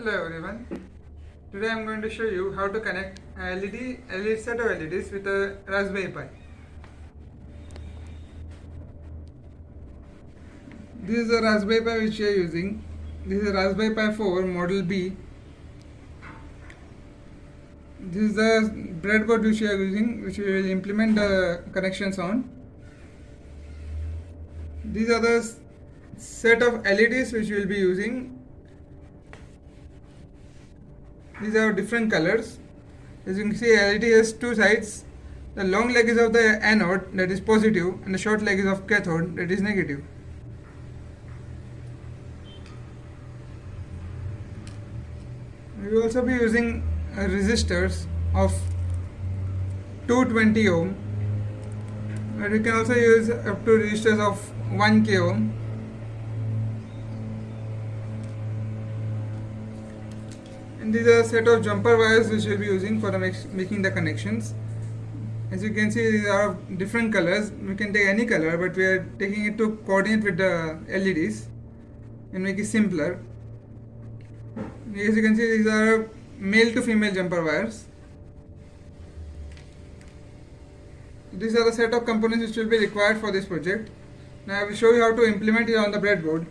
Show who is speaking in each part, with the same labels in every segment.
Speaker 1: Hello everyone. Today I am going to show you how to connect a LED set of LEDs with a Raspberry Pi. This is a Raspberry Pi which we are using. This is a Raspberry Pi 4 model B. This is the breadboard which we are using, which we will implement the connections on. These are the set of LEDs which we will be using. These are different colors. As you can see, LED has two sides. The long leg is of the anode, that is positive, and the short leg is of cathode, that is negative. We will also be using resistors of 220 ohm, but we can also use up to resistors of 1k ohm. And these are a set of jumper wires which we will be using for making the connections. As you can see, these are of different colors. We can take any color, but we are taking it to coordinate with the LEDs and make it simpler. As you can see, these are male to female jumper wires. These are the set of components which will be required for this project. Now I will show you how to implement it on the breadboard.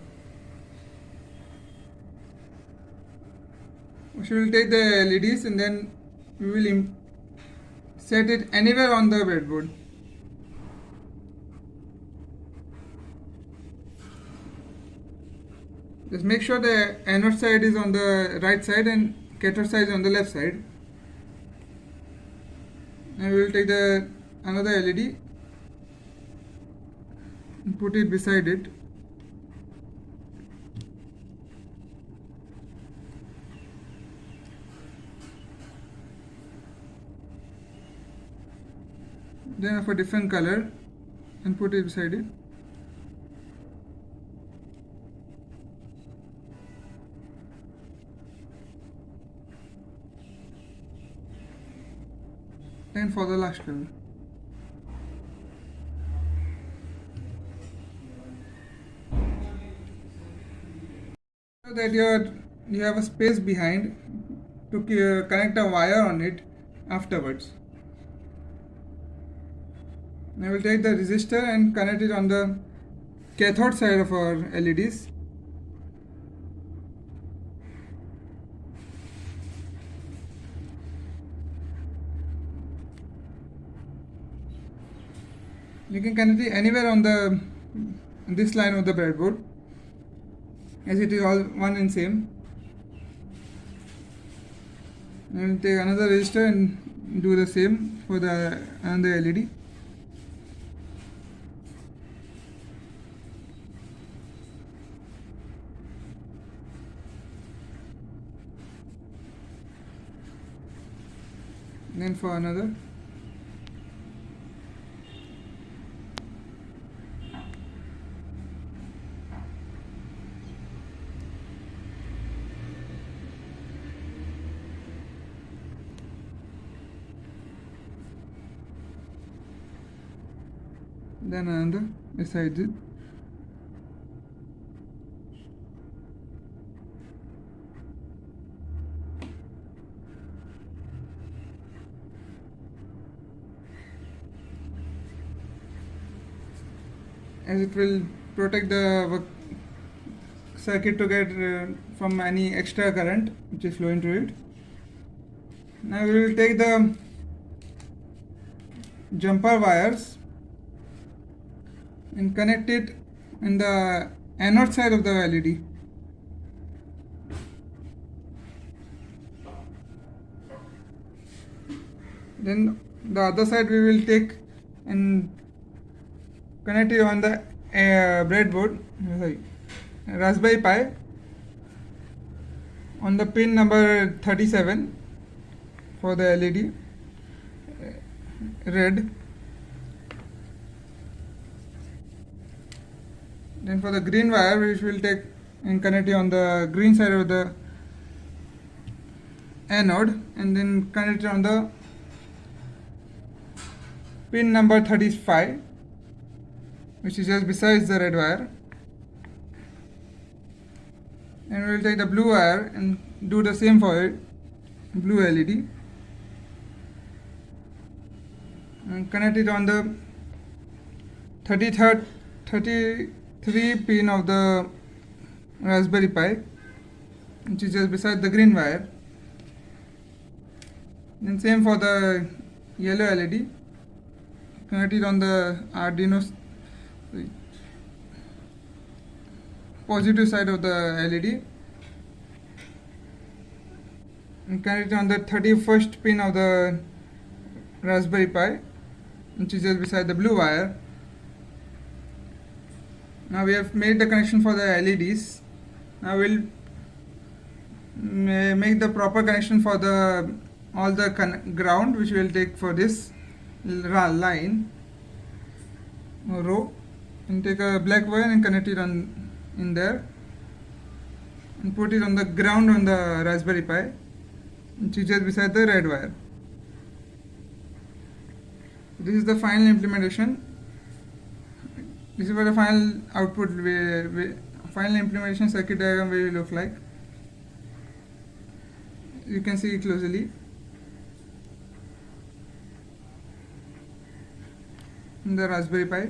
Speaker 1: We will take the LEDs and then we will set it anywhere on the breadboard. Just make sure the anode side is on the right side and cathode side is on the left side. And we will take another LED and put it beside it. Then of a different color and put it beside it. Then for the last color. So that you have a space behind to connect a wire on it afterwards. I will take the resistor and connect it on the cathode side of our LEDs. You can connect it anywhere on this line of the breadboard, as it is all one and same. I will take another resistor and do the same for another LED. Then for another. Then another beside it. As it will protect the circuit to get from any extra current which is flowing through it. Now we will take the jumper wires and connect it in the anode side of the LED. Then the other side we will take and connect it on the breadboard, Raspberry Pi, on the pin number 37 for the LED, red. Then for the green wire, which will take and connect it on the green side of the anode, and then connect it on the pin number 35, which is just besides the red wire. And we will take the blue wire and do the same for it. Blue LED, and connect it on the 33 pin of the Raspberry Pi, which is just beside the green wire. Then same for the yellow LED, connect it on the Arduino positive side of the LED, and connect it on the 31st pin of the Raspberry Pi, which is just beside the blue wire. Now we have made the connection for the LEDs. Now we'll make the proper connection for the all the ground, which we'll take for this line or row, and take a black wire and connect it in there, and put it on the ground on the Raspberry Pi, which is just beside the red wire. This is the final implementation. This is what the final output, final implementation circuit diagram will look like. You can see it closely. In the Raspberry Pi.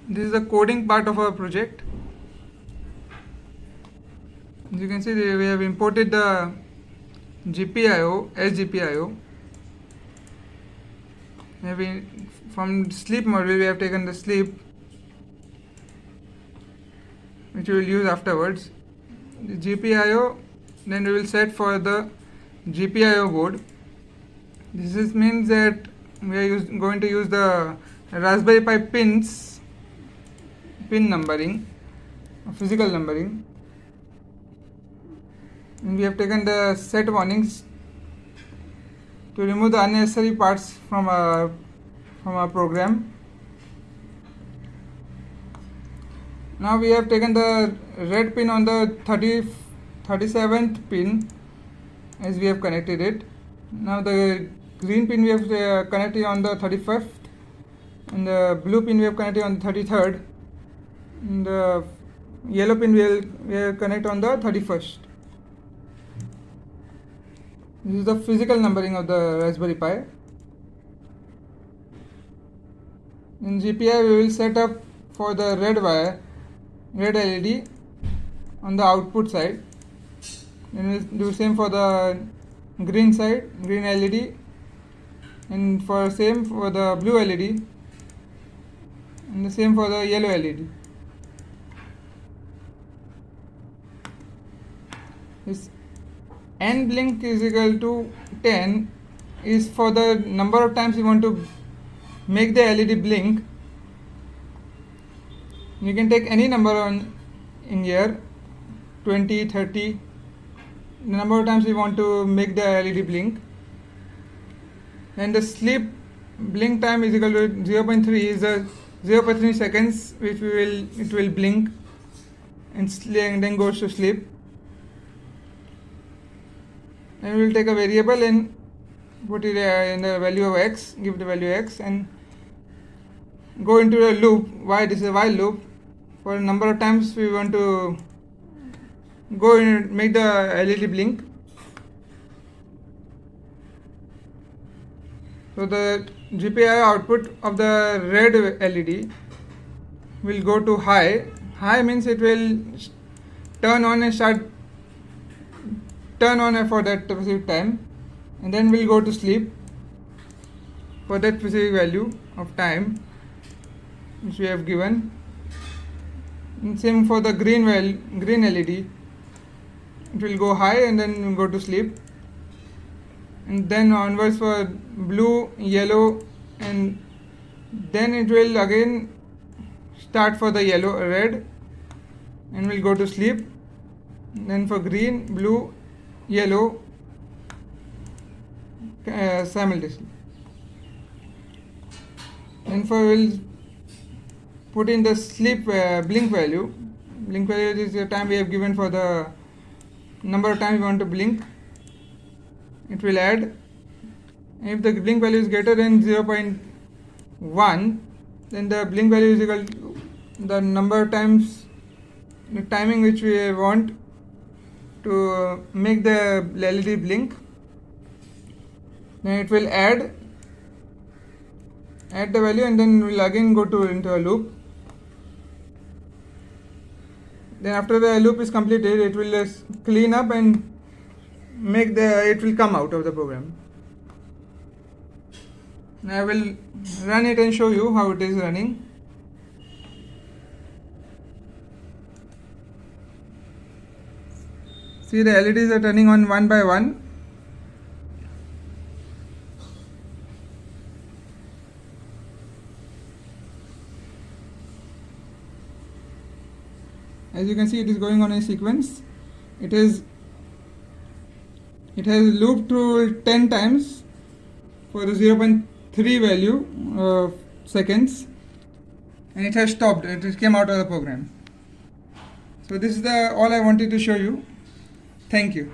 Speaker 1: This is the coding part of our project. As you can see, we have imported the GPIO, RGPIO. From sleep module, we have taken the sleep, which we will use afterwards. The GPIO, then we will set for the GPIO board. This means that we are going to use the Raspberry Pi pin numbering, physical numbering. And we have taken the set warnings to remove the unnecessary parts from our program. Now we have taken the red pin on the 37th pin, as we have connected it. Now the green pin we have connected on the 31st, and the blue pin we have connected on the 33rd, and the yellow pin we will connect on the 31st. This is the physical numbering of the Raspberry Pi. In GPI we will set up for the red LED on the output side, and we'll do same for the green side, green LED, and for same for the blue LED, and the same for the yellow LED. This n blink is equal to 10 is for the number of times you want to make the LED blink. You can take any number in here, 20, 30, the number of times you want to make the LED blink. And the sleep blink time is equal to 0.3 is the 0.3 seconds which it will blink and then goes to sleep. And we will take a variable and put it in the value of x, give the value x, and go into a loop. Why? This is a while loop. For a number of times we want to go and make the LED blink. So the GPIO output of the red LED will go to high. High means it will turn on for that specific time, and then we'll go to sleep for that specific value of time which we have given. And same for the green LED, it will go high and then we'll go to sleep, and then onwards for blue, yellow, and then it will again start for the red, and we'll go to sleep. And then for green, blue, yellow simultaneously. And we'll put in the sleep blink value. Blink value is the time we have given for the number of times we want to blink. It will add. If the blink value is greater than 0.1, then the blink value is equal to the number times the timing which we want to make the LED blink. Then it will add the value, and then we'll again go into a loop. Then after the loop is completed, it will just clean up and it will come out of the program. Now I will run it and show you how it is running. See, the LEDs are turning on one by one. As you can see, it is going on a sequence. It has looped through 10 times for the 0.3 value of seconds, and it has stopped. It came out of the program. So this is all I wanted to show you. Thank you.